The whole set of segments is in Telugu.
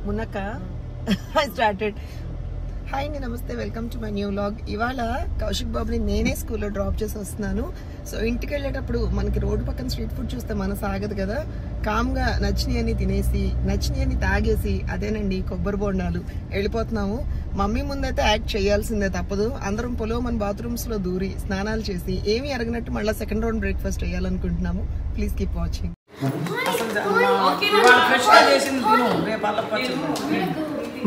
మునక ఐ స్టార్టెడ్. హాయ్ అండి, నమస్తే, welcome to my new vlog. ఇవాళ కౌశిక్ బాబుని నేనే స్కూల్లో డ్రాప్ చేసి వస్తున్నాను. సో ఇంటికి వెళ్ళేటప్పుడు మనకి రోడ్డు పక్కన స్ట్రీట్ ఫుడ్ చూస్తే మన సాగదు కదా, కామ్గా నచ్చినవి అని తినేసి నచ్చినవి అని తాగేసి అదేనండి కొబ్బరి బొండాలు వెళ్ళిపోతున్నాము. మమ్మీ ముందైతే యాక్ట్ చేయాల్సిందే, తప్పదు. అందరం మన బాత్రూమ్స్లో దూరి స్నానాలు చేసి ఏమీ అరగనట్టు మళ్ళీ సెకండ్ రౌండ్ బ్రేక్ఫాస్ట్ చేయాలనుకుంటున్నాము. Please keep watching.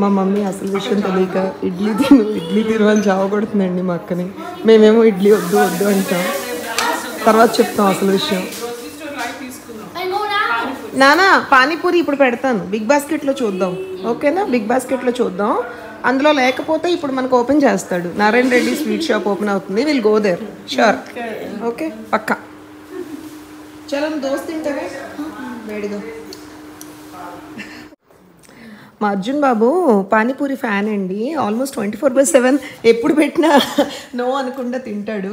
మా మమ్మీ అసలు విషయం తెలియక ఇడ్లీ తిను అని చావగొడుతుందండి మా అక్కని. మేమేమో ఇడ్లీ వద్దు వద్దు అంటాం, తర్వాత చెప్తాం అసలు విషయం. నానా పానీపూరి ఇప్పుడు పెడతాను, బిగ్ బాస్కెట్లో చూద్దాం, ఓకేనా? బిగ్ బాస్కెట్లో చూద్దాం. అందులో లేకపోతే ఇప్పుడు మనకు ఓపెన్ చేస్తాడు. Narayana Reddy sweet shop open అవుతుంది, will go there sure. Okay పక్కా. చలో దోస్త్ తింటారా వేడిగా. మా అర్జున్ బాబు పానీపూరి ఫ్యాన్ అండి, ఆల్మోస్ట్ 24/7 ఎప్పుడు పెట్టినా నో అనకుండా తింటాడు.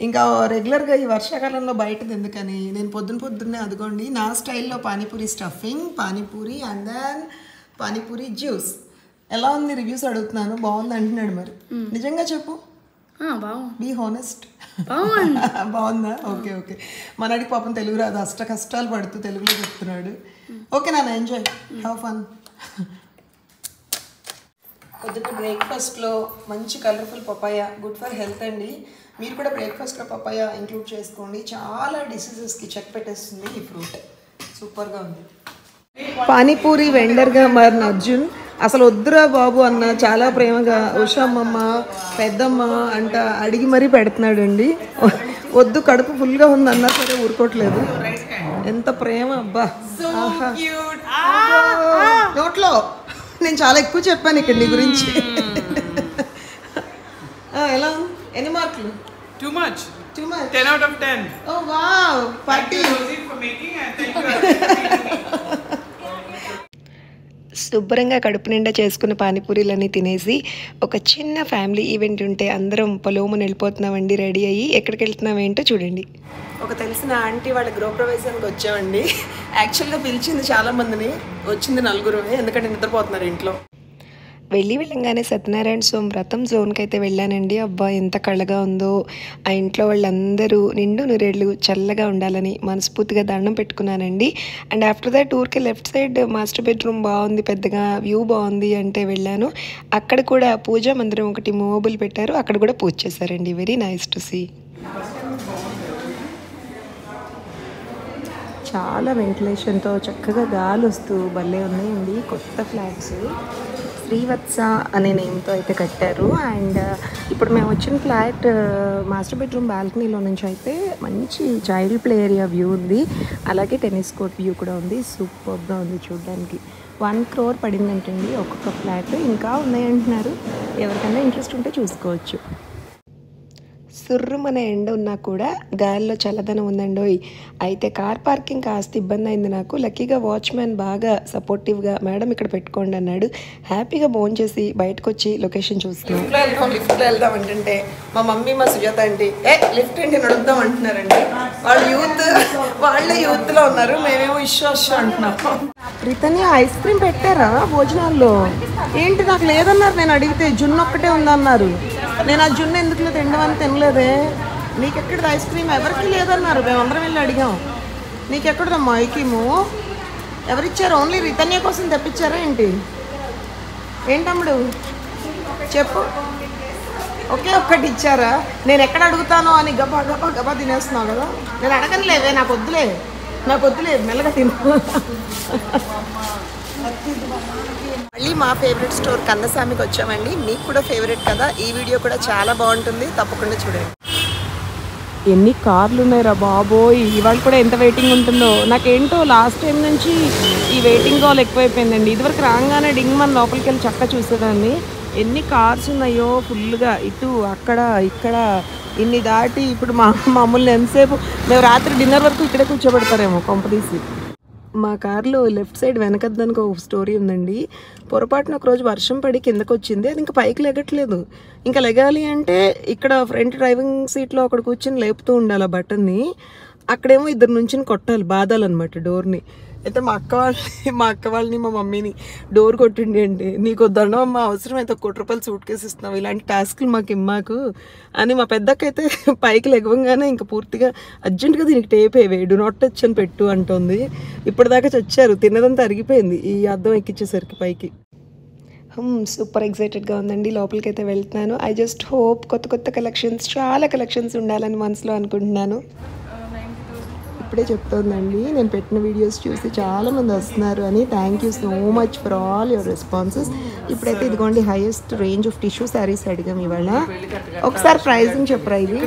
ఇంకా రెగ్యులర్గా ఈ వర్షాకాలంలో బయటది ఎందుకని నేను పొద్దున్నే అదిగోండి నా స్టైల్లో panipuri stuffing, panipuri and then panipuri juice. ఎలా ఉంది రివ్యూస్ అడుగుతున్నాను, బాగుంది అంటున్నాడు. మరి నిజంగా చెప్పు, బీ హానెస్ట్, బాగుందా? Okay okay. మనడికి పాపం తెలుగు రాదు, అష్ట కష్టాలు పడుతూ తెలుగులో చెప్తున్నాడు. ఓకే నాన్న, ఎంజాయ్, హ్యావ్ ఫన్. పొద్దున్న బ్రేక్ఫాస్ట్లో మంచి colourful papaya, good for health అండి. మీరు కూడా బ్రేక్ఫాస్ట్లో పపాయ ఇంక్లూడ్ చేసుకోండి, చాలా డిసీజెస్కి చెక్ పెట్టేస్తుంది ఈ ఫ్రూట్. సూపర్గా ఉంది. పానీపూరి వెండర్గా మారిన అర్జున్ అసలు వద్దురా బాబు అన్న చాలా ప్రేమగా ఉషామ్మమ్మ పెద్దమ్మ అంట అడిగి మరీ పెడుతున్నాడు అండి. వద్దు కడుపు ఫుల్గా ఉంది అన్నా సరే ఊరుకోవట్లేదు. ఎంత ప్రేమ అబ్బా. నోట్లో నేను చాలా ఎక్కువ చెప్పాను ఇక్కడ నీ గురించి. ఎలా ఎన్ని మార్కులు? Too much. 10 out of 10. Oh wow, party. శుభ్రంగా కడుపు నిండా చేసుకున్న పానీపూరీలన్నీ తినేసి ఒక చిన్న ఫ్యామిలీ ఈవెంట్ ఉంటే అందరం పొలోమని వెళ్ళిపోతున్నామండి. రెడీ అయ్యి ఎక్కడికి వెళ్తున్నాం ఏంటో చూడండి. ఒక తెలిసిన ఆంటీ వాళ్ళ గృహప్రవేశానికి వచ్చామండి. యాక్చువల్గా పిలిచింది చాలామందిని, వచ్చింది 4 ఎందుకంటే నిద్రపోతున్నారు ఇంట్లో. వెళ్ళంగానే సత్యనారాయణ స్వామి వ్రతం జోన్కి అయితే వెళ్ళానండి. అబ్బా ఎంత కళ్ళగా ఉందో. ఆ ఇంట్లో వాళ్ళందరూ నిండు నూరేళ్ళు చల్లగా ఉండాలని మనస్ఫూర్తిగా దండం పెట్టుకున్నానండి. అండ్ ఆఫ్టర్ దట్ ఊరికి లెఫ్ట్ సైడ్ మాస్టర్ బెడ్రూమ్ బాగుంది, పెద్దగా వ్యూ బాగుంది అంటే వెళ్ళాను. అక్కడ కూడా పూజా మందిరం ఒకటి మూవబుల్ పెట్టారు, అక్కడ కూడా పూజ చేశారండి. Very nice to see. చాలా వెంటిలేషన్తో చక్కగా గాలి వస్తూ భలే ఉన్నాయండి. కొత్త ఫ్లాట్స్ శ్రీవత్స అనే నేమ్తో అయితే కట్టారు. అండ్ ఇప్పుడు మేము వచ్చిన ఫ్లాట్ మాస్టర్ బెడ్రూమ్ బాల్కనీలో నుంచి అయితే మంచి చైల్డ్ ప్లే ఏరియా వ్యూ ఉంది, అలాగే టెన్నిస్ కోర్ట్ వ్యూ కూడా ఉంది. సూపర్గా ఉంది చూడడానికి. 1 crore పడిందంటండి ఒక్కొక్క ఫ్లాట్. ఇంకా ఉన్నాయంటున్నారు, ఎవరికైనా ఇంట్రెస్ట్ ఉంటే చూసుకోవచ్చు. సుర్రుమనే ఎండ ఉన్నా కూడా గాలిలో చల్లదనం ఉందండోయ్. అయితే కార్ పార్కింగ్ కాస్త ఇబ్బంది అయింది నాకు. లక్కీగా వాచ్మ్యాన్ బాగా సపోర్టివ్గా మేడం ఇక్కడ పెట్టుకోండి అన్నాడు. హ్యాపీగా ఫోన్ చేసి బయటకు వచ్చి లొకేషన్ చూస్తున్నాం. లిఫ్ట్లో వెళ్దాం అంటే మా మమ్మీ మా సుజాత అంటే లిఫ్ట్ ఏంటి నడుద్దాం అంటున్నారండి. వాళ్ళే యూత్లో ఉన్నారు, మేమేమో ఇష్యూ అంటున్నాం. రితని ఐస్ క్రీమ్ పెట్టారా భోజనాల్లో? ఏంటి నాకు లేదన్నారు, నేను అడిగితే జున్ను ఒక్కటే ఉందన్నారు. నేను ఆ జున్ను ఎందుకు తినడం తినలేదే. నీకెక్కడ ఐస్ క్రీమ్? ఎవరికి లేదన్నారు, మేమందరం వెళ్ళి అడిగాం. నీకెక్కడదమ్మా ఐక్రీము? ఎవరిచ్చారు? ఓన్లీ రితన్య కోసం తెప్పించారా ఏంటి? ఏంటమ్ముడు చెప్పు. ఒకే ఒక్కటి ఇచ్చారా? నేను ఎక్కడ అడుగుతానో అని గబా తినేస్తున్నావు కదా. నేను అడగనులేవే, నాకు వద్దులే మెల్లగా తిను. మళ్ళీ మా ఫేవరెట్ స్టోర్ కందసామికి వచ్చామండి. మీకు కూడా ఫేవరెట్ కదా, ఈ వీడియో కూడా చాలా బాగుంటుంది, తప్పకుండా చూడండి. ఎన్ని కార్లు ఉన్నాయిరా బాబోయ్. ఇవాళ కూడా ఎంత వెయిటింగ్ ఉంటుందో. నాకేంటో లాస్ట్ టైం నుంచి ఈ వెయిటింగ్ కాల్ ఎక్కువైపోయిందండి. ఇదివరకు రాగానే డింగ్ మన లోపలికి వెళ్ళి చక్క చూసేదాన్ని. ఎన్ని కార్స్ ఉన్నాయో ఫుల్గా, ఇటు అక్కడ ఇక్కడ ఇన్ని దాటి. ఇప్పుడు మమ్మల్ని ఎంతసేపు మేము రాత్రి డిన్నర్ వరకు ఇక్కడే కూర్చోబెడతారేమో కొంపదీసి. మా కార్లో లెఫ్ట్ సైడ్ వెనకద్దానికి ఒక స్టోరీ ఉందండి. పొరపాటున ఒకరోజు వర్షం పడి కిందకు వచ్చింది, అది ఇంకా పైకి లెగట్లేదు. ఇంకా లెగాలి అంటే ఇక్కడ ఫ్రంట్ డ్రైవింగ్ సీట్లో ఒకడు కూర్చొని లేపుతూ ఉండాలి ఆ బటన్ని. అక్కడేమో ఇద్దరు నుంచి కొట్టాలి, బాధాలన్నమాట డోర్ని. అయితే మా అక్క వాళ్ళని మా మమ్మీని డోర్ కొట్టిండి అండి, నీకు వద్దనో అమ్మ అవసరం అయితే 1 కోటి రూపాయలు సూట్ కేసు ఇస్తున్నావు, ఇలాంటి టాస్క్లు మాకు అని మా పెద్దకైతే పైకి లెగవంగానే ఇంకా పూర్తిగా అర్జెంటుగా దీనికి టేప్ వేవే, డు నాట్ టచ్ అని పెట్టు అంటుంది. ఇప్పటిదాకా చచ్చారు, తిన్నదంతా అరిగిపోయింది ఈ అద్దం ఎక్కించేసరికి పైకి. సూపర్ ఎక్సైటెడ్గా ఉందండి, లోపలికి అయితే వెళ్తున్నాను. ఐ జస్ట్ హోప్ కొత్త కలెక్షన్స్, చాలా కలెక్షన్స్ ఉండాలని మనసులో అనుకుంటున్నాను. ఇప్పుడే చెప్తోందండి, నేను పెట్టిన వీడియోస్ చూసి చాలామంది వస్తున్నారు అని. Thank you so much for all your responses. ఇప్పుడైతే ఇదిగోండి highest range of tissue saris అడిగాం ఇవాళ. ఒకసారి ప్రైజింగ్ చెప్పరా ఇది?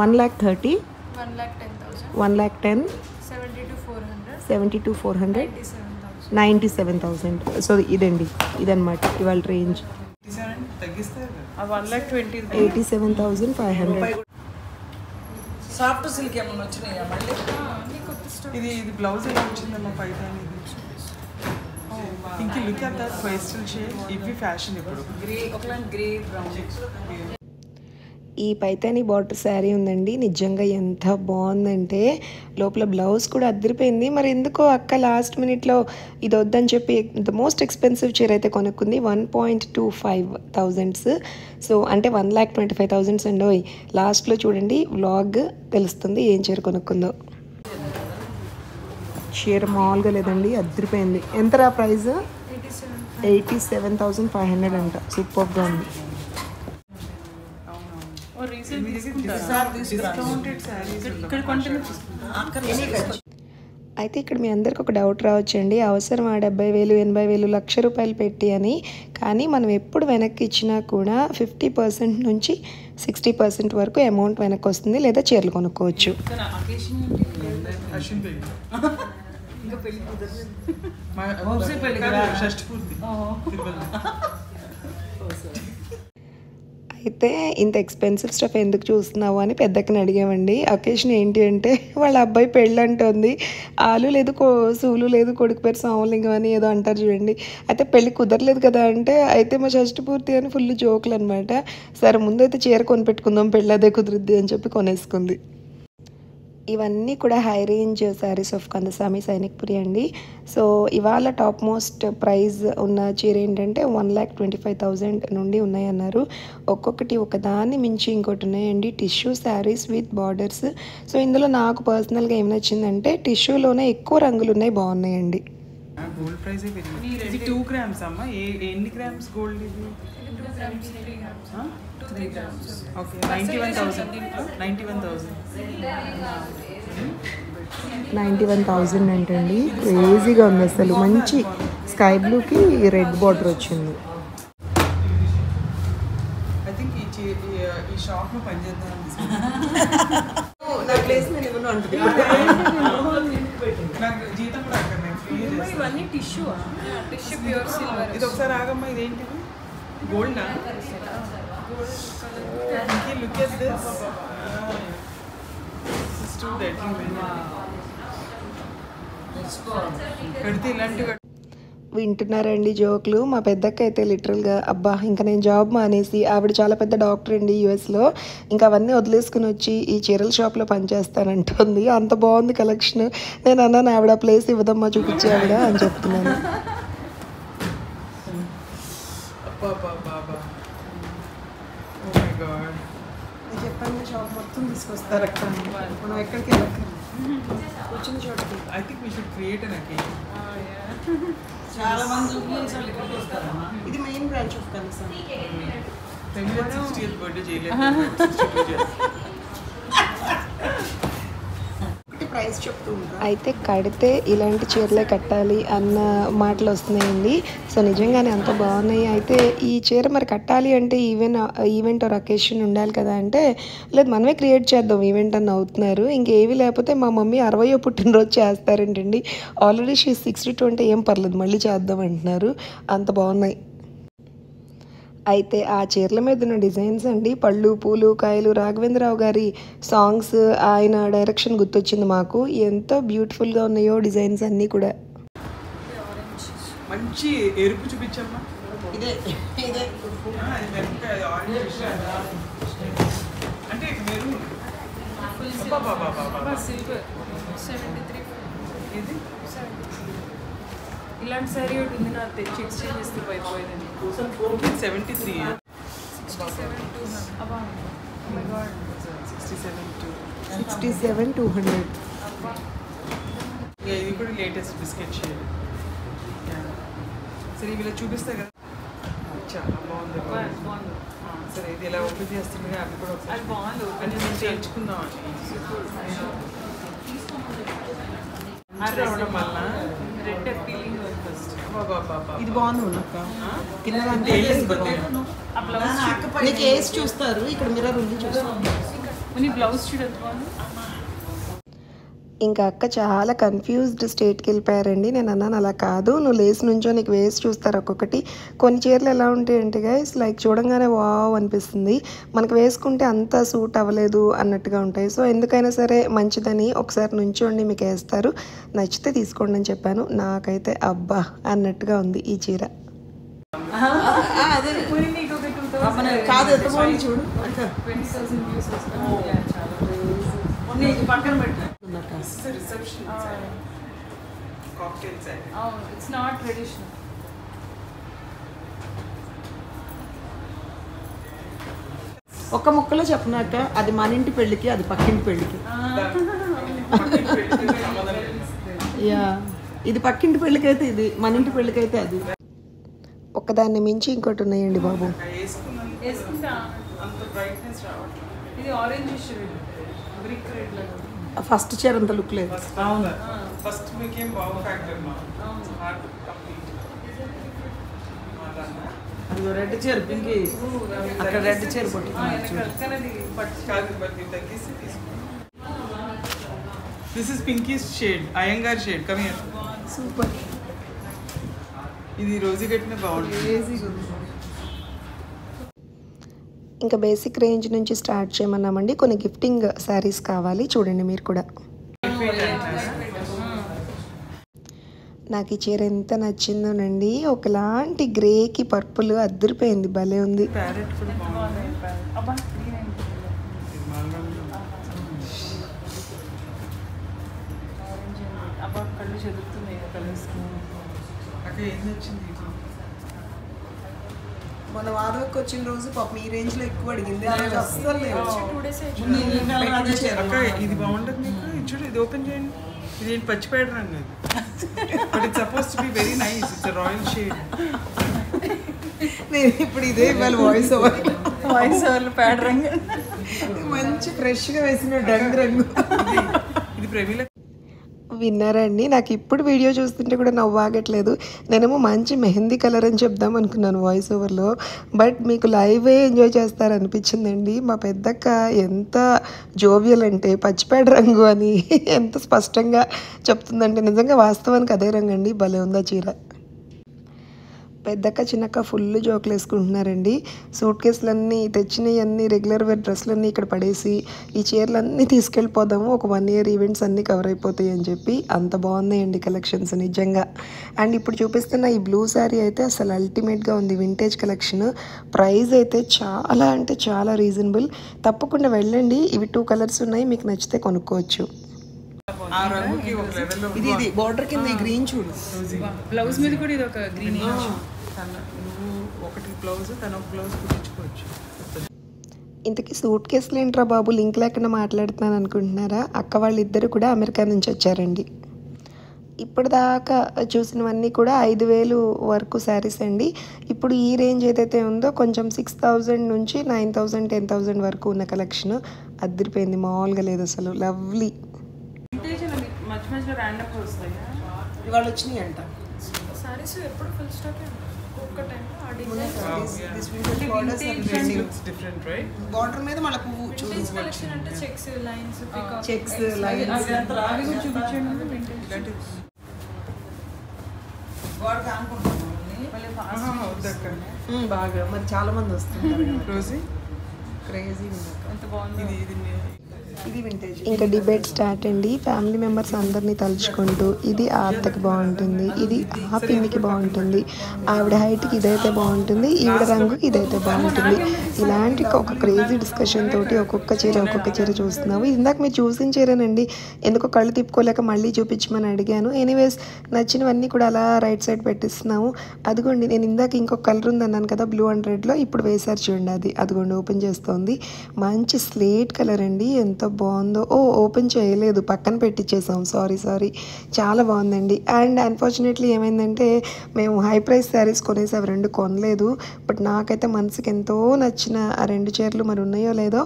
1,30,000, 1,10,000, 70,400, 97,000. సో ఇదండి, ఇదన్నమాట ఇవాళ రేంజ్. 87,500. సాఫ్ట్ సిల్క్ ఏమన్నా వచ్చినాయా మళ్ళీ? ఇది బ్లౌజ్ ఎలా వచ్చిందమ్మా పైతాని? ఇంక look at that pastel shade, ఇవి ఫ్యాషన్ ఇప్పుడు. గ్రే, ఒకలాంటి గ్రే బ్రౌన్. ఈ పైతాని బార్డర్ శారీ ఉందండి, నిజంగా ఎంత బాగుందంటే లోపల బ్లౌజ్ కూడా అదిరిపోయింది. మరి ఎందుకో అక్క లాస్ట్ మినిట్లో ఇది వద్దని చెప్పి ద మోస్ట్ ఎక్స్పెన్సివ్ చీర అయితే కొనుక్కుంది. 1,25,000. సో అంటే 1,25,000 అండి. లాస్ట్లో చూడండి వ్లాగ్ తెలుస్తుంది ఏం చీర కొనుక్కుందో. చీర మామూలుగా లేదండి, అదిరిపోయింది. ఎంతరా ప్రైస్? 87,500 అంట. సూపర్గా ఉంది. అయితే ఇక్కడ మీ అందరికి ఒక డౌట్ రావచ్చండి, అవసరం 70,000, 80,000, 1,00,000 రూపాయలు పెట్టి అని. కానీ మనం ఎప్పుడు వెనక్కి ఇచ్చినా కూడా 50% నుంచి 60% వరకు అమౌంట్ వెనక్కి వస్తుంది, లేదా చీరలు కొనుక్కోవచ్చు. అయితే ఇంత ఎక్స్పెన్సివ్ స్టఫ్ ఎందుకు చూస్తున్నావు అని పెద్దక్కని అడిగామండి. అకేషన్ ఏంటి అంటే వాళ్ళ అబ్బాయి పెళ్ళి అంటుంది. ఆలు లేదు, సూలు లేదు, కొడుకు పేరు సోమలింగం అని ఏదో అంటారు చూడండి. అయితే పెళ్ళి కుదరలేదు కదా అంటే, అయితే మా షష్టి పూర్తి అని ఫుల్ జోకులు అనమాట. సరే ముందైతే చీర కొనిపెట్టుకుందాం, పెళ్ళి అదే కుదురుద్ది అని చెప్పి కొనేసుకుంది. ఇవన్నీ కూడా high range sarees of Kandasami Sainikpuri అండి. సో ఇవాళ టాప్ మోస్ట్ ప్రైజ్ ఉన్న చీర ఏంటంటే 1,25,000 నుండి ఉన్నాయన్నారు. ఒక్కొక్కటి ఒకదాన్ని మించి ఇంకోటి ఉన్నాయండి. Tissue saris with borders. So ఇందులో నాకు పర్సనల్గా ఏం నచ్చిందంటే టిష్యూలోనే ఎక్కువ రంగులు ఉన్నాయి, బాగున్నాయండి. గోల్డ్ ప్రైస్ ఇది 2 గ్రామ్స్ అమ్మ. ఎన్ని గ్రామ్స్ గోల్డ్ ఇది? 3 grams. ఓకే, 91,000 అంటండి. క్రేజీగా ఉంది అసలు. మంచి స్కై బ్లూకి రెడ్ బార్డర్ వచ్చింది. ఐ థింక్ ఈ షాప్లో పనిచేద్దాం. నా ప్లేస్ నేను ఇవ్వను అంటుంది. నాకు జీతం కూడా అక్కడ ఇవన్నీ టిష్యూ ప్యూర్ సిల్వర్. ఇది ఒకసారి ఆగమ్మా, ఇదేంటిది? గోల్డా? Look at this. కడితే ఇలాంటివి వింటున్నారండి జోకులు. మా పెద్దక్క అయితే లిటరల్గా అబ్బా ఇంకా నేను జాబ్ మానేసి, ఆవిడ చాలా పెద్ద డాక్టర్ అండి యూఎస్లో, ఇంకా అవన్నీ వదిలేసుకుని వచ్చి ఈ చీరల షాప్లో పనిచేస్తానంటుంది. అంత బాగుంది కలెక్షన్. నేను అన్నాను ఆవిడ ప్లేస్ ఇవ్వదమ్మా, చూపించి ఆవిడ అని చెప్తున్నాను. చెప్పండి, షాప్ మొత్తం తీసుకొస్తారు అక్కడ, మనం ఎక్కడికి వెళ్ళక్కర్లేదు. వచ్చిన చోటకి I think we should create an occasion. చాలా మంది ఇక్కడికి వస్తారమ్మా. ఇది main branch of concern. 60th birthday చేయలేదు. ప్రైస్ చెప్తూ అయితే కడితే ఇలాంటి చీరలే కట్టాలి అన్న మాటలు వస్తున్నాయండి. సో నిజంగానే అంత బాగున్నాయి. అయితే ఈ చీర మరి కట్టాలి అంటే ఈవెంట్ ఆర్ అకేషన్ ఉండాలి కదా అంటే, లేదు మనమే క్రియేట్ చేద్దాం ఈవెంట్ అని అవుతున్నారు. ఇంకేవి లేకపోతే మా మమ్మీ 60వ పుట్టినరోజు చేస్తారంటండి. ఆల్రెడీ షీ 62 అంటే ఏం పర్లేదు మళ్ళీ చేద్దాం అంటున్నారు. అంత బాగున్నాయి. అయితే ఆ చీరల మీద ఉన్న డిజైన్స్ అండి, పళ్ళు పూలు కాయలు, రాఘవేంద్రరావు గారి సాంగ్స్, ఆయన డైరెక్షన్ గుర్తొచ్చింది మాకు. ఎంతో బ్యూటిఫుల్గా ఉన్నాయో డిజైన్స్ అన్నీ కూడా. మంచి ఎరుపు చూపించమ్మా. ఇదే అంటే మెరూన్ సిల్వర్ 73 ఇది ఇలాంటి సారీ ఒకటి ఉంది నాకు తెచ్చి ఎక్స్చేంజ్ చేస్తే అయిపోయింది 73 అబ్బా మై గాడ్ 67,200. ఇది కూడా లేటెస్ట్ బిస్కెట్ షేడ్. సరే ఇవి ఇలా చూపిస్తా కదా, చాలా బాగుంది. సరే ఇది ఇలా ఓపెన్ చేస్తుండగా అవి కూడా అది బాగుంది అని నేను చేర్చుకుందామని రావడం వల్ల రెడ్ ఫీలింగ్ ఫస్ట్. ఇది బాగుంది అక్క. కింద ఆ బ్లౌజ్ నీకు వేసి చూస్తారు, ఇక్కడ మిర్రర్ ఉంది చూస్తారు. నీ బ్లౌజ్ చూడదు బాగుంది. ఇంకా అక్క చాలా కన్ఫ్యూజ్డ్ స్టేట్కి వెళ్ళిపోయారండి. నేను అన్నాను అలా కాదు, నువ్వు లేసి నుంచో నీకు వేసి చూస్తారు ఒక్కొక్కటి. కొన్ని చీరలు ఎలా ఉంటాయంటే గైస్ లైక్ చూడంగానే వావ్ అనిపిస్తుంది, మనకు వేసుకుంటే అంత సూట్ అవ్వలేదు అన్నట్టుగా ఉంటాయి. సో ఎందుకైనా సరే మంచిదని ఒకసారి నుంచోండి, మీకు వేస్తారు, నచ్చితే తీసుకోండి అని చెప్పాను. నాకైతే అబ్బా అన్నట్టుగా ఉంది ఈ చీర. అదే నీకు ఒక 2000 కాదు ఎంత బాగుంది చూడు. 20,000 వ్యూస్ వస్తాయి. పక్కన పెట్టా reception cocktail set. It's not traditional. ఒక ముక్కలో చెప్పనాక అది మన ఇంటి పెళ్ళికి, అది పక్కింటి పెళ్ళికి. యా ఇది పక్కింటి పెళ్ళికైతే ఇది, మన ఇంటి పెళ్ళికైతే అది. ఒకదాన్ని మించి ఇంకోటి ఉన్నాయండి బాబు. వేసుకుంటా అంత బ్రైట్నెస్ రావట్లేదు. ఇది ఆరెంజ్ షేడ్ బ్రిక్ రెడ్ లాగా. ఫస్ట్ చీర అంత లుక్ లేదు. అవును ఫస్ట్ మీకేం బాగు ఫ్యాక్టర్ మా హార్ట్ కంప్లీట్. అది రెడ్ చీర పింకి, అక్కడ రెడ్ చీర తగ్గిస్తే this is pinkish shade, Iyengar shade. Come here. Super. ఇది రోజు కట్టిన బాగుంటుంది. ఇంకా బేసిక్ రేంజ్ నుంచి స్టార్ట్ చేయమన్నామండి. కొన్ని గిఫ్టింగ్ శారీస్ కావాలి, చూడండి మీరు కూడా. నాకు ఈ చీర ఎంత నచ్చిందోనండి, ఒకలాంటి గ్రేకి పర్పుల్ అద్దరిపోయింది, భలే ఉంది. ప్యారెట్ కూడా బాగుంది. కళ్ళు చదువుతున్నాయి కలర్స్. అక్కడ ఏం నచ్చింది? మన వాదవకి వచ్చిన రోజు పాపం ఈ రేంజ్ లో ఎక్కువ అడిగింది, అస్సలు లేదు. అక్క ఇది బాగుంటుంది మీకు, ఇది చూడు, ఇది ఓపెన్ చేయండి. ఇది ఏంటి పచ్చి పేడ రంగు, but it's suppose to be very nice. It's royal shade. నేను ఇప్పుడు ఇదే ఇవాళ వాయిస్ ఓవర్ పేడ రంగు మంచి ఫ్రెష్ గా వేసిన డంగ్ రంగు. ఇది ప్రవీల. విన్నారండి, నాకు ఇప్పుడు వీడియో చూస్తుంటే కూడా నవ్వు ఆగట్లేదు. నేనేమో మంచి మెహందీ కలర్ అని చెప్దాం అనుకున్నాను వాయిస్ ఓవర్లో, బట్ మీకు లైవే ఎంజాయ్ చేస్తారనిపించిందండి. మా పెద్దక్క ఎంత జోవియల్ అంటే పచ్చిపేడ రంగు అని ఎంత స్పష్టంగా చెప్తుందంటే నిజంగా వాస్తవానికి అదే రంగు అండి. భలే ఉందా చీర. పెద్దక్క చిన్నక్క ఫుల్ జోకులు వేసుకుంటున్నారండి. సూట్ కేసులన్నీ తెచ్చినవి అన్నీ రెగ్యులర్ వేర్ డ్రెస్సులన్నీ ఇక్కడ పడేసి ఈ చీరలన్నీ తీసుకెళ్ళిపోదాము, ఒక 1 year ఈవెంట్స్ అన్నీ కవర్ అయిపోతాయి అని చెప్పి. అంత బాగున్నాయండి కలెక్షన్స్ నిజంగా. అండ్ ఇప్పుడు చూపిస్తున్న ఈ బ్లూ శారీ అయితే అసలు అల్టిమేట్గా ఉంది, వింటేజ్ కలెక్షన్. ప్రైస్ అయితే చాలా అంటే చాలా రీజనబుల్. తప్పకుండా వెళ్ళండి, ఇవి 2 కలర్స్ ఉన్నాయి, మీకు నచ్చితే కొనుక్కోవచ్చు. ఆ రంగుకి ఒక లెవెల్లో ఇది బార్డర్ కింద ఈ గ్రీన్ చూడు, బ్లౌజ్ మీద కూడా ఇది ఒక గ్రీన్. ఒకటి బ్లౌజ్, తన ఒక బ్లౌజ్ కుట్టించుకోవచ్చు. ఇంతకీ సూట్ కేసులు ఏంట్రా బాబు లింక్ లేకుండా మాట్లాడుతున్నాను అనుకుంటున్నారా? అక్క వాళ్ళిద్దరు కూడా అమెరికా నుంచి వచ్చారండి. ఇప్పటిదాకా చూసినవన్నీ కూడా 5,000 వరకు శారీస్ అండి. ఇప్పుడు ఈ రేంజ్ ఏదైతే ఉందో కొంచెం 6,000 నుంచి 9,000 10,000 వరకు ఉన్న కలెక్షన్ అద్దరిపోయింది, మామూలుగా లేదు అసలు. లవ్లీ. మధ్య మధ్యలో ర్యాండమ్ వస్తాయి ఇవాళ వచ్చినాయి అంట సారీస్. ఎప్పుడు ఫుల్ స్టాక్ ఒక్క టైం డిఫరెంట్ రైట్. బార్డర్ మీద మళ్ళీ పువ్వు చూడు, కలెక్షన్ అంటే చెక్స్ లైన్స్ చెక్స్ లైన్స్ చూపించండి. బాగా మరి చాలా మంది వస్తుంటారు. రోజీ క్రేజీ ఎంత బాగుంది. ఇది ఇది వింటేజ్. ఇంకా డిబేట్ స్టార్ట్ అండి. ఫ్యామిలీ మెంబర్స్ అందరినీ తలుచుకుంటూ ఇది ఆ అత్తకి బాగుంటుంది, ఇది ఆ పిన్నికి బాగుంటుంది, ఆవిడ హైట్కి ఇదైతే బాగుంటుంది, ఈవిడ రంగుకి ఇదైతే బాగుంటుంది. ఇలాంటి ఒక క్రేజీ డిస్కషన్ తోటి ఒక్కొక్క చీర చూస్తున్నాము. ఇందాక మీరు చూసిన చీరనండి, ఎందుకో కళ్ళు తిప్పుకోలేక మళ్ళీ చూపించమని అడిగాను. ఎనీవేస్ నచ్చినవన్నీ కూడా అలా రైట్ సైడ్ పెట్టిస్తున్నాము. అదిగోండి నేను ఇందాక ఇంకొక కలర్ ఉందన్నాను కదా, బ్లూ అండ్ రెడ్లో, ఇప్పుడు వేసారు చూడండి. అదిగోండి ఓపెన్ చేస్తోంది. మంచి స్లేట్ కలర్ అండి, ఎంత బాగుందో. ఓపెన్ చేయలేదు, పక్కన పెట్టించేసాం. సారీ. చాలా బాగుందండి. అండ్ అన్ఫార్చునేట్లీ ఏమైందంటే మేము హై ప్రైస్ శారీస్ కొనేసి అవి 2 కొనలేదు. బట్ నాకైతే మనసుకి ఎంతో నచ్చిన ఆ 2 చీరలు మరి ఉన్నాయో లేదో,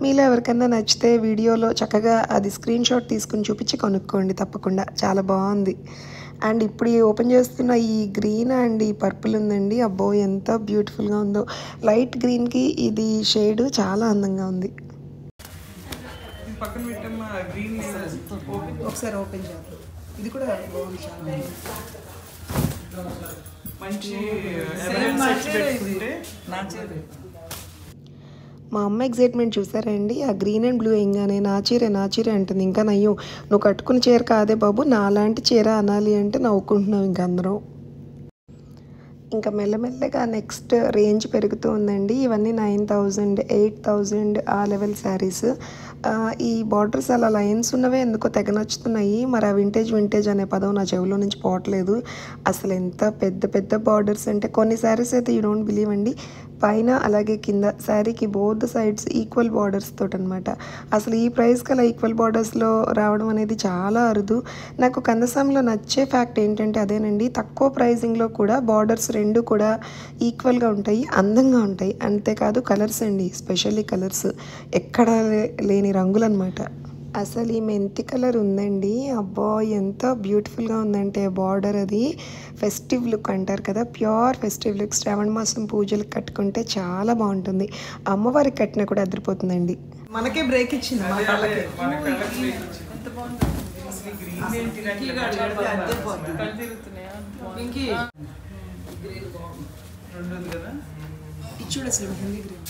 మీలో ఎవరికైనా నచ్చితే వీడియోలో చక్కగా అది స్క్రీన్ షాట్ తీసుకుని చూపించి కొనుక్కోండి తప్పకుండా. చాలా బాగుంది. అండ్ ఇప్పుడు ఓపెన్ చేస్తున్న ఈ గ్రీన్ అండ్ ఈ పర్పుల్ ఉందండి, అబ్బో ఎంత బ్యూటిఫుల్గా ఉందో. లైట్ గ్రీన్కి ఇది షేడ్ చాలా అందంగా ఉంది. పక్కన పెట్టమ్మా గ్రీన్ ఒకసారి ఓపెన్ చేద్దాం. ఇది కూడా బాగుంది, చాలా మంచి మా అమ్మ ఎగ్జైట్మెంట్ చూసారండి. ఆ గ్రీన్ అండ్ బ్లూ ఏంగానే నా చీరే అంటుంది. ఇంకా నయ్యో, నువ్వు కట్టుకున్న చీర కాదే బాబు, నాలాంటి చీర అనాలి అంటే నవ్వుకుంటున్నాం ఇంక అందరం. ఇంకా మెల్లమెల్లగా నెక్స్ట్ రేంజ్ పెరుగుతూ ఉందండి. ఇవన్నీ 9,000, 8,000 ఆ లెవెల్ శారీస్. ఈ బార్డర్స్ అలా లైన్స్ ఉన్నవే ఎందుకో తెగ నచ్చుతున్నాయి. మరి ఆ వింటేజ్ అనే పదం నా చెవిలో నుంచి పోవట్లేదు. అసలు ఎంత పెద్ద బార్డర్స్ అంటే, కొన్ని శారీస్ అయితే యూ డోంట్ బిలీవ్ అండి, పైన అలాగే కింద శారీకి బోత్ సైడ్స్ ఈక్వల్ బార్డర్స్ తోటి అనమాట. అసలు ఈ ప్రైస్కి అలా ఈక్వల్ బార్డర్స్లో రావడం అనేది చాలా అరుదు. నాకు కందసాంలో నచ్చే ఫ్యాక్ట్ ఏంటంటే అదేనండి, తక్కువ ప్రైజింగ్లో కూడా బార్డర్స్ 2 కూడా ఈక్వల్గా ఉంటాయి, అందంగా ఉంటాయి. అంతేకాదు కలర్స్ అండి, స్పెషల్లీ కలర్స్ ఎక్కడ లేని రంగులు అనమాట. అసలు ఈ మెంతి కలర్ ఉందండి, అబ్బా ఎంత బ్యూటిఫుల్గా ఉందంటే బార్డర్. అది ఫెస్టివ్ లుక్ అంటారు కదా, ప్యూర్ ఫెస్టివ్ లుక్. శ్రావణ మాసం పూజలకు కట్టుకుంటే చాలా బాగుంటుంది. అమ్మవారికి కట్టినా కూడా అదిరిపోతుందండి. మనకే బ్రేక్ ఇచ్చింది మా కళ్ళకి. ఎంత బాగుంది అసలు గ్రీన్ ఏంటి రెండు కదా. ఇది చూడు అసలు హిందీ గ్రీన్.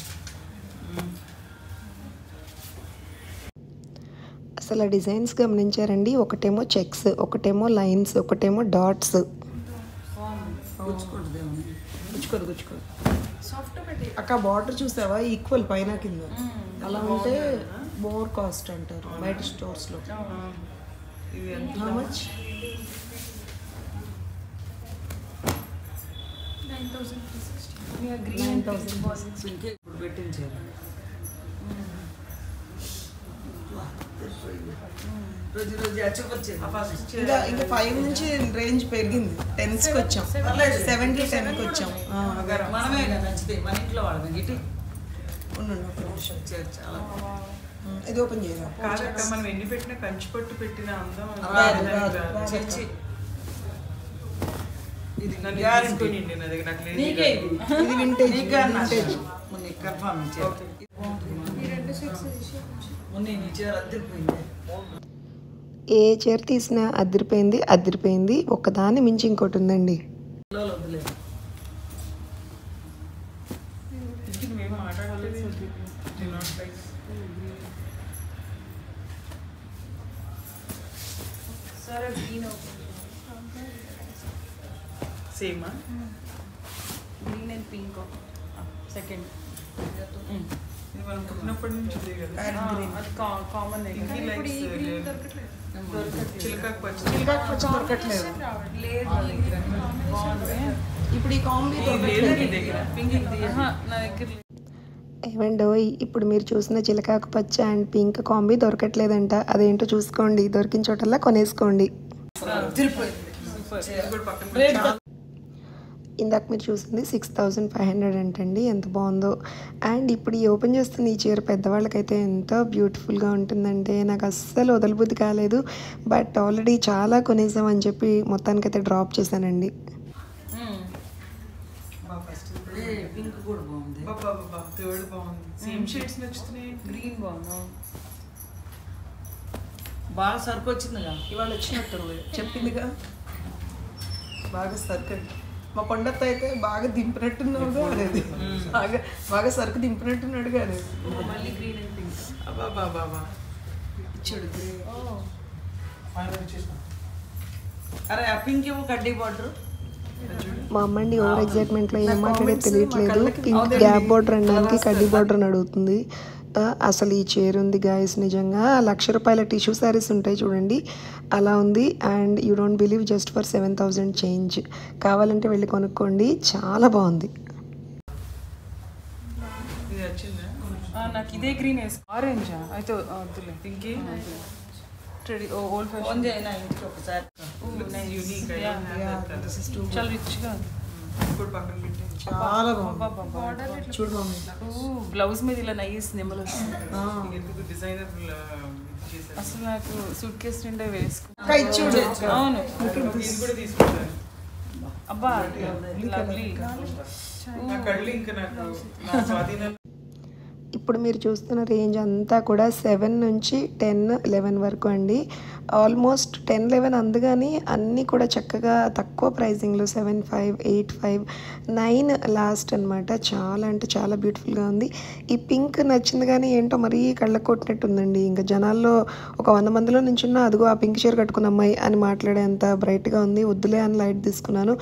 అసలు ఆ డిజైన్స్ గమనించారండి, ఒకటేమో చెక్స్, ఒకటేమో లైన్స్, ఒకటేమో డాట్స్. గుచ్చుకోదు. అక్క బార్డర్ చూసావా, ఈక్వల్ పైన కింద. అలా ఉంటే మోర్ కాస్ట్ అంటారు బయట స్టోర్స్లో. ఇది ఎంత హౌ మచ్? 9,360. ఇప్పుడు పెట్టించారు. రోజు అచ్చొచ్చేది. ఇంకా 5 నుంచి రేంజ్ పెరిగింది. 10కి వచ్చాం, 7కి 10కి వచ్చాం. మనమే నచ్చితే మన ఇంట్లో వాళ్ళం గిటి ఉండండి ఒక నిమిషం. చాలా ఇది ఓపెన్ చేయాలి. కాదక్క, మనం ఎన్ని పెట్టినా కంచి పట్టు పెట్టిన అందం చర్చి. ఇది నన్ను గ్యారెంటీ నా దగ్గర నాకు లేదు. నీకే ఇది. ఇది వింటేజ్. మొన్న కన్ఫర్మ్ ఇచ్చారు. మొన్న నీ చీర అద్దరిపోయింది. ఏ చీర తీసినా అదిరిపోయింది. ఒక్కదాన్ని మించి ఇంకోటి ఉందండి. వద్దులేదు. మేము మాట్లాడలేదు. సేమా గ్రీన్ అండ్ పింక్ సెకండ్. ఇది మనం పుట్టినప్పటి నుంచి ఇదే కదా. అది కామన్. చిలకాకు పచ్చి దొరకట్లేదు. ఇప్పుడు ఈ కాంబీ లేదు నీ దగ్గర. నా దగ్గర. ఏమండోయ్, ఇప్పుడు మీరు చూసిన చిలకాకు పచ్చ అండ్ పింక్ కాంబీ దొరకట్లేదంట. అదేంటో చూసుకోండి, దొరికిన చోటల్లా కొనేసుకోండి. ఇందాక మీరు చూసింది 6,500 అంటండి, ఎంత బాగుందో. అండ్ ఇప్పుడు ఈ ఓపెన్ చేస్తున్న ఈ చీర పెద్దవాళ్ళకైతే ఎంత బ్యూటిఫుల్గా ఉంటుందంటే నాకు అస్సలు వదలబుద్ధి కాలేదు. బట్ ఆల్రెడీ చాలా కొనేసామని చెప్పి మొత్తానికైతే డ్రాప్ చేశానండి. పింక్ కూడా బాగుంది. థర్డ్ బాగుంది. Same shades నచ్చుతున్నాయి. గ్రీన్ బాగుంది. బాగా సరుకు వచ్చిందిగా. ఇవాళ వచ్చినట్టుంది, చెప్పిందిగా బాగా సరుకు. మా కొండత్త అయితే బాగా దింపినట్టున్నాడు అనేది, బాగా సరుకు దింపినట్టున్నాడు కానీ. అబ్బా ఇచ్చాడు గ్రే. అరే ఆ పింక్ ఏమో కడ్డీ బార్డర్. మా అమ్మండి ఓవర్ ఎగ్జైట్మెంట్లో ఏం మాట్లాడేది తెలియట్లేదు. పింక్ గ్యాప్ బార్డర్ అనడానికి కడ్డీ బార్డర్ అని అడుగుతుంది. అసలు ఈ చీర ఉంది గాయస్, నిజంగా ₹1,00,000 టిష్యూ శారీస్ ఉంటాయి చూడండి, అలా ఉంది. And you don't believe, just for 7,000 change. కావాలంటే వెళ్ళి కొనుక్కోండి, చాలా బాగుంది. ఇది వచ్చిందా? నాకు ఇదే గ్రీన్ వేసుకో. ఆరెంజా అయితే వద్దులే. పింకీ ఓల్డ్ ఫోన్ ఫ్యాషన్ చేయనా ఇంటికి ఒకసారి. యూనిక్. చాలా రిచ్గా. ఇప్పుడు పక్కన పెట్టి చాలా బాగుంది. చూడు మమ్మీ. బ్లౌజ్ మీద ఇలా నైస్ నెమలు వస్తుంది. ఎందుకు డిజైనర్ చేశారు. అసలు నాకు సూట్ కేసు నిండా వేసుకో. అక్క ఇది చూడు. అవును ఇది కూడా తీసుకుంటాను. అబ్బా లవ్లీ. నా కళ్ళు ఇంకా నాకు నా స్వాధీనం. ఇప్పుడు మీరు చూస్తున్న రేంజ్ అంతా కూడా 7 నుంచి 10, 11 వరకు అండి. ఆల్మోస్ట్ 10, 11 అందుగాని అన్నీ కూడా చక్కగా తక్కువ ప్రైజింగ్లో 7,500, 8,500, 9 లాస్ట్ అనమాట. చాలా అంటే చాలా బ్యూటిఫుల్గా ఉంది. ఈ పింక్ నచ్చింది కానీ ఏంటో మరీ కళ్ళకు కొట్టినట్టు ఉందండి. ఇంకా జనాల్లో ఒక 100 మందిలో నుంచున్నా అదిగో ఆ పింక్ చీర కట్టుకున్న అమ్మాయి అని మాట్లాడేంత బ్రైట్గా ఉంది. వద్దులే అని లైట్ తీసుకున్నాను.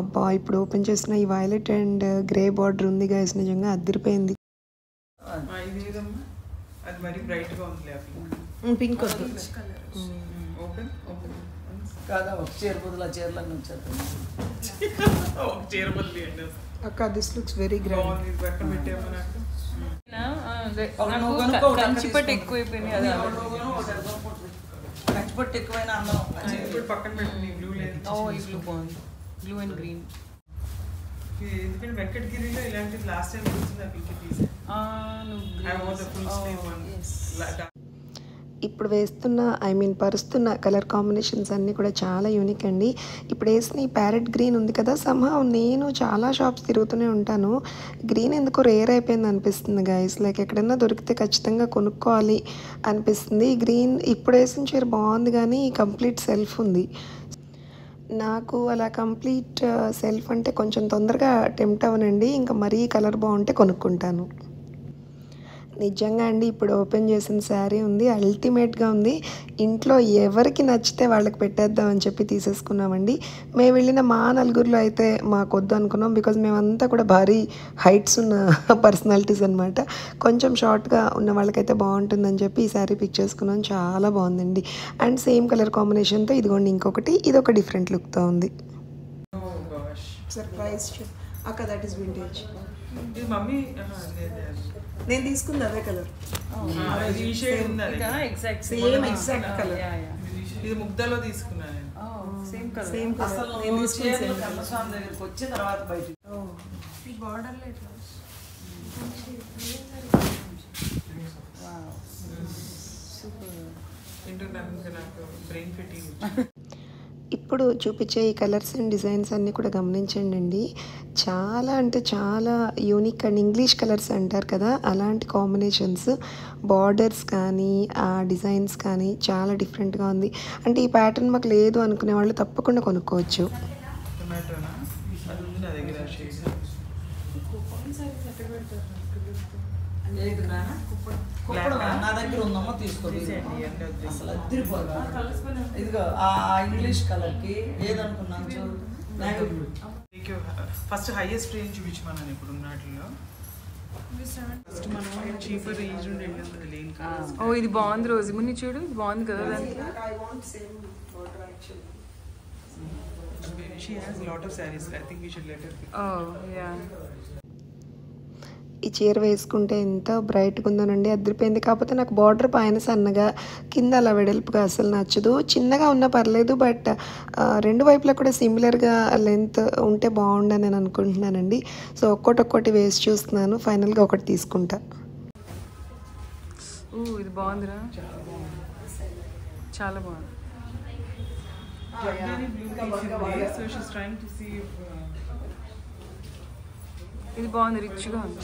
అబ్బా ఇప్పుడు ఓపెన్ చేసిన ఈ వైలెట్ అండ్ గ్రే బార్డర్ ఉంది గైస్, నిజంగా అదిరిపోయింది. ఇది ఏదమ్మా? అది మరీ బ్రైట్ గా ఉంది. పింక్ వద్దు. ఓపెన్ ఓపెన్ కాదా ఒక చీర బదులు ఆ చీరలన్నీ వచ్చారు. ఒక చీర బదులు అండి. అక్క దిస్ లుక్స్ వెరీ గ్రాండ్. బాగుంది. పక్కన పెట్టామా నాకు? కంచిపట్టు ఎక్కువైపోయినాయి. అది కంచిపట్టు ఎక్కువైనా అందం. ఇప్పుడు పక్కన పెట్టండి. బ్లూ లేదు. ఈ బ్లూ బాగుంది. Blue and green. ఎందుకంటే వెంకటగిరిలో ఇలాంటిది లాస్ట్ టైం చూసింది. నాకు ఇంక తీసా. ఇప్పుడు వేస్తున్న పరుస్తున్న కలర్ కాంబినేషన్స్ అన్నీ కూడా చాలా యూనిక్ అండి. ఇప్పుడు వేసిన ఈ ప్యారెట్ గ్రీన్ ఉంది కదా, సమ్హౌ నేను చాలా షాప్స్ తిరుగుతూనే ఉంటాను, గ్రీన్ ఎందుకో రేర్ అయిపోయింది అనిపిస్తుంది గైస్. లైక్ ఎక్కడైనా దొరికితే ఖచ్చితంగా కొనుక్కోవాలి అనిపిస్తుంది. ఈ గ్రీన్ ఇప్పుడు వేసిన చీర బాగుంది కానీ కంప్లీట్ సెల్ఫ్ ఉంది. నాకు అలా కంప్లీట్ సెల్ఫ్ అంటే కొంచెం తొందరగా టెంప్ట్ అవనండి. ఇంకా మరీ కలర్ బాగుంటే కొనుక్కుంటాను. నిజంగా అండి ఇప్పుడు ఓపెన్ చేసిన శారీ ఉంది, అల్టిమేట్గా ఉంది. ఇంట్లో ఎవరికి నచ్చితే వాళ్ళకి పెట్టేద్దామని చెప్పి తీసేసుకున్నామండి. మేము వెళ్ళిన మా నలుగురిలో అయితే మాకు వద్దు అనుకున్నాం. బికాజ్ మేమంతా కూడా భారీ హైట్స్ ఉన్న పర్సనాలిటీస్ అనమాట. కొంచెం షార్ట్గా ఉన్న వాళ్ళకైతే బాగుంటుందని చెప్పి ఈ శారీ పిక్ చేసుకున్నాం. చాలా బాగుందండి. అండ్ సేమ్ కలర్ కాంబినేషన్తో ఇదిగోండి ఇంకొకటి, ఇదొక డిఫరెంట్ లుక్తో ఉంది. సర్ప్రైజ్ అక్క, దట్ ఈస్ వింటేజ్. ఇది మమ్మీ నేను తీసుకుంది అదే కలర్. ఈ షేడ్ ఉంది. Exact same exact colour. ఇది ముగ్ధలో తీసుకున్నాను. Same colour. Same colour. అసలు నేను తీసుకుంది సేమ్ కలర్. కమ్మస్వామి దగ్గరికి వచ్చిన తర్వాత బయటికి నాకు బ్రెయిన్ ఫిట్టింగ్. ఇప్పుడు చూపించే ఈ కలర్స్ అండ్ డిజైన్స్ అన్నీ కూడా గమనించండి అండి. చాలా అంటే చాలా యూనిక్ అండ్ ఇంగ్లీష్ కలర్స్ అంటారు కదా, అలాంటి కాంబినేషన్స్, బార్డర్స్ కానీ ఆ డిజైన్స్ కానీ చాలా డిఫరెంట్గా ఉంది. అంటే ఈ ప్యాటర్న్ మాకు లేదు అనుకునే వాళ్ళు తప్పకుండా కొనుక్కోవచ్చు. టొమాటోనా? అది ఉంది నా దగ్గర షేడ్. నా దగ్గర ఉందమ్మా, తీసుకోండి. అసలు అద్దరిపోదా. ఇదిగో ఆ ఇంగ్లీష్ కలర్ కి ఏదనుకున్నాను చూడు. ఫస్ట్ హైయెస్ట్ రేంజ్ చూపించమన్నాను ఇప్పుడు ఉన్నట్లో. ఫస్ట్ మనం చీపర్ రేంజ్ నుండి వెళ్ళింది లేని కలర్స్. ఓ ఇది బాగుంది రోజు మున్ని చూడు, ఇది బాగుంది కదా దానికి. She has a lot of sarees. I think we should let her pick. ఈ చీర వేసుకుంటే ఎంత బ్రైట్గా ఉందోనండి, అదిరిపోయింది. కాకపోతే నాకు బార్డర్ పైన సన్నగా, కింద అలా వెడల్పుగా అసలు నచ్చదు. చిన్నగా ఉన్నా పర్లేదు, బట్ రెండు వైపులా కూడా సిమిలర్గా లెంత్ ఉంటే బాగుండని నేను అనుకుంటున్నానండి. సో ఒక్కొక్కటి వేసి చూస్తున్నాను, ఫైనల్గా ఒకటి తీసుకుంటా. ఇది బాగుందిరా, చాలా బాగుంది. So she's trying to see if ఇది బాగుంది, రిచ్గా ఉంది,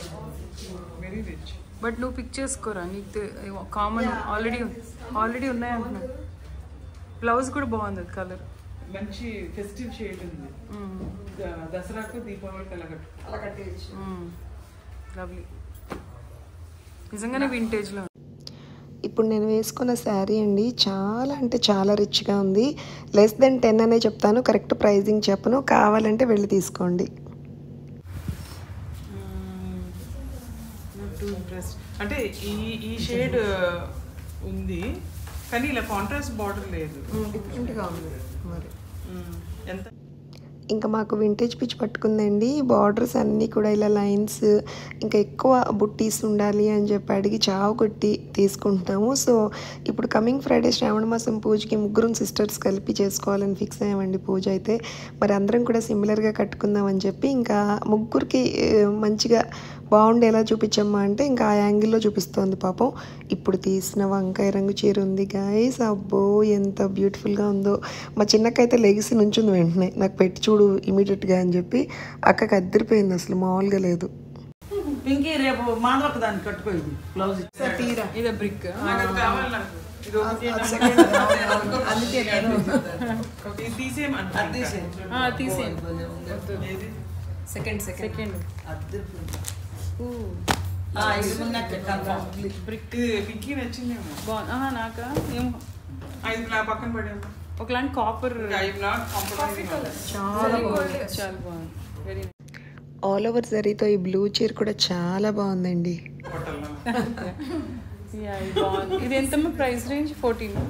very rich. బట్ నువ్వు పిక్ చేసుకోరా, నీకు కామన్ ఆల్రెడీ ఉన్నాయి అంటున్నా. బ్లౌజ్ కూడా బాగుంది, అది కలర్ మంచి ఫెస్టివ్ షేడ్ ఉంది. దసరాకు దీపావళికి అలా కట్టేయచ్చు. లవ్లీ, నిజంగానే వింటేజ్లో. ఇప్పుడు నేను వేసుకున్న శారీ అండి చాలా అంటే చాలా రిచ్గా ఉంది. లెస్ దెన్ 10 అనే చెప్తాను, కరెక్ట్ ప్రైజింగ్ చెప్పను, కావాలంటే వెళ్ళి తీసుకోండి. అంటే ఈ షేడ్ ఉంది కానీ ఇలా కాంట్రాస్ట్ బార్డర్ లేదు. డిఫరెంట్గా ఉంది మరి. ఎంత ఇంకా మాకు వింటేజ్ పిచ్ పట్టుకుందండి. బార్డర్స్ అన్నీ కూడా ఇలా లైన్స్, ఇంకా ఎక్కువ బుట్టీస్ ఉండాలి అని చెప్పి అడిగి చావు కొట్టి తీసుకుంటున్నాము. సో ఇప్పుడు కమింగ్ ఫ్రైడే శ్రావణ మాసం పూజకి ముగ్గురం సిస్టర్స్ కలిపి చేసుకోవాలని ఫిక్స్ అయ్యామండి పూజ అయితే. మరి అందరం కూడా సిమిలర్గా కట్టుకుందాం అని చెప్పి ఇంకా ముగ్గురికి మంచిగా బాగుండేలా చూపించమ్మా అంటే ఇంకా ఆ యాంగిల్లో చూపిస్తోంది పాపం. ఇప్పుడు తీసిన వంకాయ రంగు చీర ఉంది గాయస్, అబ్బో ఎంత బ్యూటిఫుల్గా ఉందో. మా చిన్నకైతే లెగిసి నుంచుంది వెంటనే, నాకు పెట్టి చూడు ఇమీడియట్గా అని చెప్పి. అక్కకి అద్దరిపోయింది, అసలు మామూలుగా లేదు. పింకీ రేపు మాధవక్క దాన్ని కట్టుకోయింది బ్లౌజ్ తీరా ఇది బ్రిక్ కావాలి నాకు. ఇది అందుకే తీసేయమంటే సెకండ్ పింకీ నచ్చిందేమో. బాగుంది నాకా ఏమో ఇది నా పక్కన పడేమో. ఒకలాంటి కాపర్ చాలా బాగుంది. చాలా బాగుంది. వెరీ ఆల్ ఓవర్ జరీతో ఈ బ్లూ చీర కూడా చాలా బాగుందండి. బాగుంది. ఇది ఎంతమ్మా ప్రైస్ రేంజ్? 14.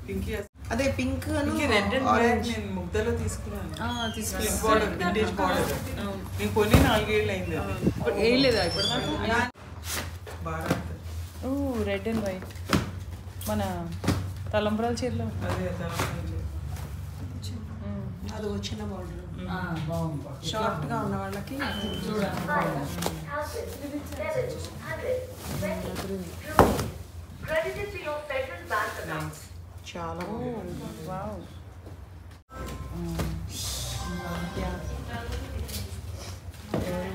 పింకీ అదే పింక్ రెడ్ అండ్ బ్లాక్ నేను ముగ్ధలో తీసుకున్నాను. Split border, vintage border. నేను కొన్ని 4 ఏళ్ళు అయింది. ఏం లేదా ఇప్పుడు బాగా ఓ రెడ్ అండ్ వైట్ మన తలంబ్రాల చీరలో. అదే అది వచ్చిన బార్డర్ బాగుంది. షార్ట్గా ఉన్న వాళ్ళకి చాలా వావ్.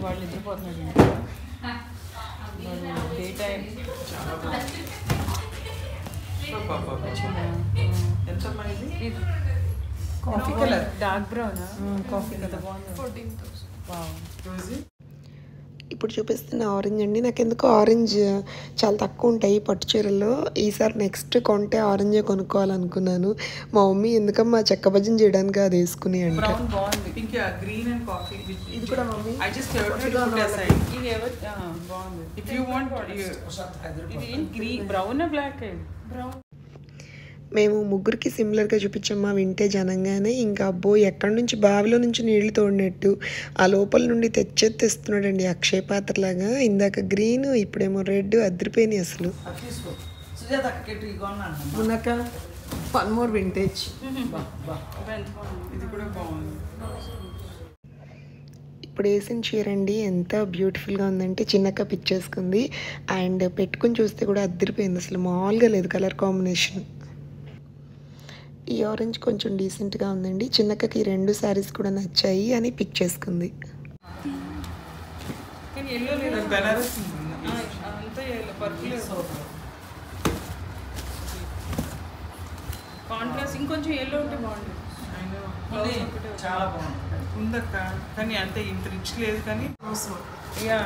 వాళ్ళు నిద్రపోతున్నాడు డే టైం. ఎంత ఇది coffee colour dark brown. Coffee colour బాగుంది. 14,000. వావ్. రోజు ఇప్పుడు చూపిస్తున్న ఆరెంజ్ అండి. నాకు ఎందుకో ఆరెంజ్ చాలా తక్కువ ఉంటాయి పట్టు చీరల్లో. ఈసారి నెక్స్ట్ కొంటే ఆరెంజే కొనుక్కోవాలనుకున్నాను. మా మమ్మీ ఎందుకమ్మా చెక్క భజన చేయడానికి అది వేసుకుని అంట. బ్రౌన్ బాగుంది. Pink green and coffee. ఇది కూడా mummy I just have to put aside. ఇది ఎవరు బాగుంది. If you want, ఇది గ్రీన్ బ్రౌన్ బ్లాక్ బ్రౌన్. మేము ముగ్గురికి సిమిలర్గా చూపించమ్మా వింటేజ్ అనగానే ఇంకా అబ్బో ఎక్కడి నుంచి బావిలో నుంచి నీళ్లు తోడినట్టు ఆ లోపల నుండి తెస్తున్నాడండి అక్షయ పాత్రలాగా. ఇందాక గ్రీన్, ఇప్పుడేమో రెడ్, అదిరిపోయినాయి అసలు. తీసుకో సుజాత అక్కకి కొన్నాను. మునక వన్ మోర్ వింటేజ్. ఇది కూడా బాగుంది. ఇప్పుడు వేసిన చీర అండి ఎంత బ్యూటిఫుల్గా ఉందంటే చిన్నక్క పిచ్చేసుకుంది. అండ్ పెట్టుకుని చూస్తే కూడా అదిరిపోయింది, అసలు మామూలుగా లేదు కలర్ కాంబినేషన్. ఈ ఆరెంజ్ కొంచెం డీసెంట్గా ఉందండి. చిన్నక్కకి 2 శారీస్ కూడా నచ్చాయి అని పిక్ చేసుకుంది. కానీ ఎల్లో లేదు. బెనారస్ అంతా ఎల్లో పర్పుల్. కాంట్రాస్ట్ ఇంకొంచెం ఎల్లో ఉంటే బాగుంటుంది. చాలా బాగుంది. ఉందక్క కానీ అంతే ఇంత రిచ్ లేదు కానీ యా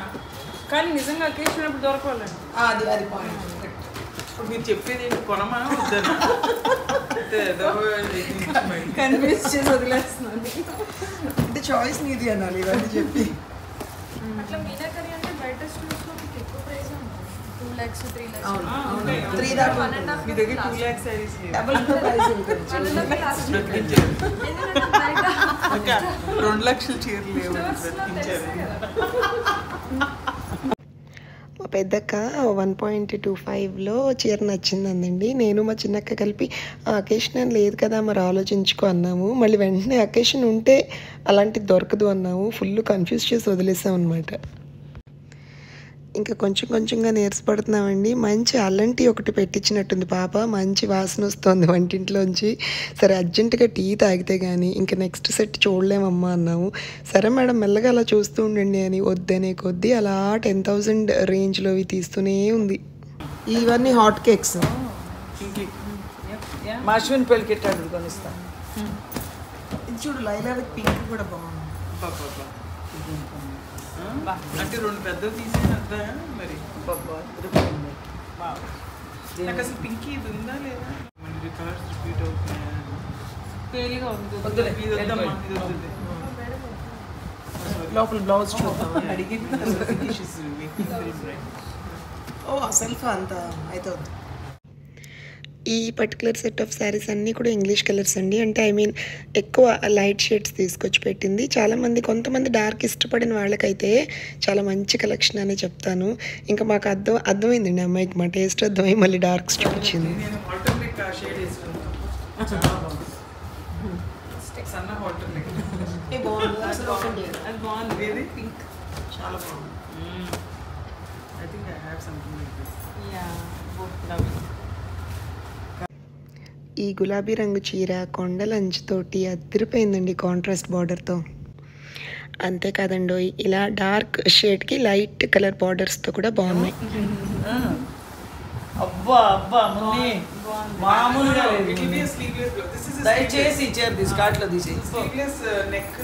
కానీ నిజంగా అకేషన్ అప్పుడు దొరకాలండి. అది అది పాయింట్. మీరు చెప్పేది కొనమా వద్దనా? కన్విన్స్ చేసి వదిలేస్తున్నాను. అంటే చాయిస్ నీది అనాలి ఇవన్నీ చెప్పి. అట్లా మీనాకరి అంటే బయట స్టోర్స్లో మీకు ఎక్కువ ప్రైస్ ఉంటుంది. 2 lakhs 3 lakhs. అవును 3 దాకా మీ దగ్గర 2 lakhs sarees లేవు. డబుల్ ప్రైస్ ఉంటుంది. 2 లక్షల చీరలు లేవు బ్రతికించారు. మా పెద్దక్క 1.25లో చీర నచ్చిందండి. నేను మా చిన్నక్క కలిపి అకేషన్ లేదు కదా మరి ఆలోచించుకో అన్నాము. మళ్ళీ వెంటనే అకేషన్ ఉంటే అలాంటిది దొరకదు అన్నాము. ఫుల్ కన్ఫ్యూజ్ చేసి వదిలేసాం అనమాట. ఇంకా కొంచెం కొంచెంగా నీరసపడుతున్నామండి. మంచి అల్లం టీ ఒకటి పెట్టించినట్టుంది పాప, మంచి వాసన వస్తుంది వంటింట్లోంచి. సరే అర్జెంటుగా టీ తాగితే కానీ ఇంకా నెక్స్ట్ సెట్ చూడలేమమ్మా అన్నాము. సరే మేడం మెల్లగా అలా చూస్తూ ఉండండి అని వద్దనే కొద్దీ అలా 10,000 రేంజ్లోవి తీస్తూనే ఉంది. ఇవన్నీ హాట్ కేక్స్. మా అశ్విన్ పెళ్ళికి ఎట్టాడు కొనిస్తా. ఇది చూడు లైలా పింక్ కూడా బాగుంది. అంటే 2 పెద్దవి తీసేనంతా మరి. నాకు అసలు పింక్ ఇది ఉందా లేదా మనకి కలర్స్ రిపీట్ అవుతున్నాయా పేలిగా ఉంది వద్దులే, ఇది వద్దమ్మా ఇది వద్దు లోపల బ్లౌజ్ చూద్దాం అడిగింది ఫినిషెస్ మేకింగ్ వెరీ బ్రైట్ ఓ సెల్ఫ్ అంతా అయితే వద్దు. ఈ పర్టికులర్ సెట్ ఆఫ్ శారీస్ అన్నీ కూడా ఇంగ్లీష్ కలర్స్ అండి. అంటే ఐ మీన్ ఎక్కువ లైట్ షేడ్స్ తీసుకొచ్చి పెట్టింది. చాలామంది కొంతమంది డార్క్ ఇష్టపడిన వాళ్ళకైతే చాలా మంచి కలెక్షన్ అని చెప్తాను. ఇంకా మాకు అర్థమైందండి అమ్మాయికి, మా టేస్ట్ అర్థమై మళ్ళీ డార్క్ స్టోర్ వచ్చింది. నేను ఆల్టర్నేట్ షేడ్ వేసుకున్నాను చాలా బాగుంది సన్న ఆల్టర్నేట్ అది బాగుంది ఏది పింక్ చాలా బాగుంది I think I have something like this yeah both love ఈ గులాబీ రంగు చీర కొండల అంచుతోటి అదిరిపోయిందండి కాంట్రాస్ట్ బార్డర్తో. అంతేకాదండో ఇలా డార్క్ షేడ్కి లైట్ కలర్ బార్డర్స్తో కూడా బాగున్నాయి. అబ్బా అబ్బా మమ్మీ మామూలుగా లేదు it will be sleeveless blouse this is దయచేసి ఇచ్చారు తీసి కార్ట్లో తీసి స్లీవ్లెస్ నెక్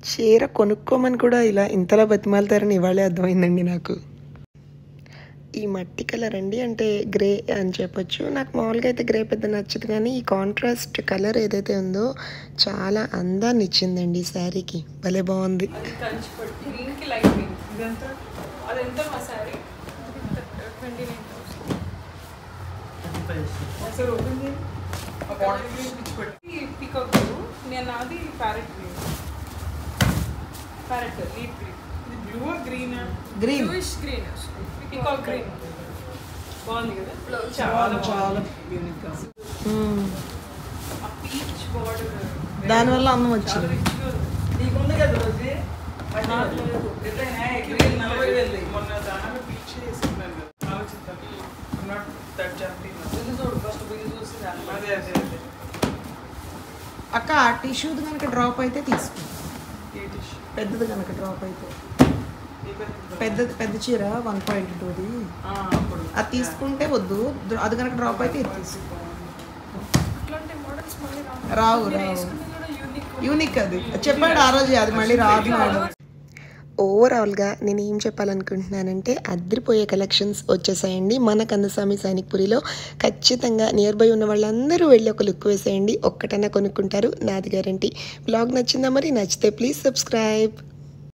చీర కొనుక్కోమని కూడా ఇలా ఇంతలా బతిమాలతారని ఇవాళే అర్థమైందండి నాకు. ఈ మట్టి కలర్ అండి, అంటే గ్రే అని చెప్పొచ్చు. నాకు మామూలుగా అయితే గ్రే పెద్ద నచ్చదు, కానీ ఈ కాంట్రాస్ట్ కలర్ ఏదైతే ఉందో చాలా అందాన్ని ఇచ్చిందండి ఈ శారీకి. భలే బాగుంది. అది కంచిపట్టు గ్రీన్కి లైట్ గ్రీన్ ఇదంతా అది ఎంత మా శారీ 29,000 ఒకసారి ఓపెన్ చేయండి ఆ బార్డర్ గ్రీన్ పిచ్ పెట్టి పీకాక్ బ్లూ నేను అది parrot green parrot leaf green ఇది blue green green bluish green peacock green బాగుంది కదా చాలా చాలా యూనిక్గా ఆ పీచ్ బార్డర్ దానివల్ల అందం వచ్చింది. నీకు ఉంది కదా రోజు గ్రీన్ 40,000 మొన్న దాని పీచ్ చేసుకున్నాను కదా ఆలోచిస్తాను నాట్ దట్ జంపింగ్ బిల్లు చూడు ఫస్ట్ బిల్లు చూసి అదే అదే అదే అక్క ఆ టిష్యూది కనుక డ్రాప్ అయితే తీసుకో, ఏ టిష్యూ పెద్దది కనుక డ్రాప్ అయితే. ఏ పెద్ద చీర 1.2ది అప్పుడు అది తీసుకుంటే వద్దు, అది కనుక డ్రాప్ అయితే ఇది తీసుకో. అట్లాంటి మోడల్స్ మళ్ళీ రావు మీరు రావు వేసుకున్నది కూడా యూనిక్ యూనిక్ అది చెప్పాడు ఆ రోజు, అది మళ్ళీ రాదు మేడం. ఓవరాల్గా నేను ఏం చెప్పాలనుకుంటున్నానంటే అద్దరిపోయే కలెక్షన్స్ వచ్చేసాయండి మన కందసామి సైనిక్పురిలో. ఖచ్చితంగా నియర్ బై ఉన్న వాళ్ళందరూ వెళ్ళి ఒక లుక్ వేసేయండి, ఒక్కటన్నా కొనుక్కుంటారు, నాది గ్యారంటీ. బ్లాగ్ నచ్చిందా? మరి నచ్చితే ప్లీజ్ సబ్స్క్రైబ్.